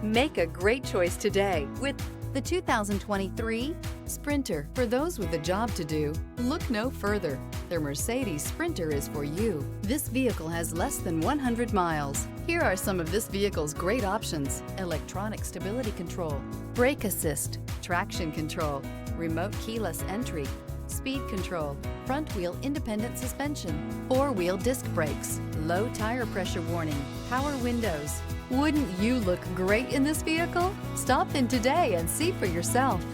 Make a great choice today with the 2023 Sprinter. For those with a job to do, look no further. The Mercedes Sprinter is for you. This vehicle has less than 100 miles. Here are some of this vehicle's great options: electronic stability control, brake assist, traction control, remote keyless entry, speed control, front wheel independent suspension, four-wheel disc brakes, low tire pressure warning, power windows. Wouldn't you look great in this vehicle? Stop in today and see for yourself.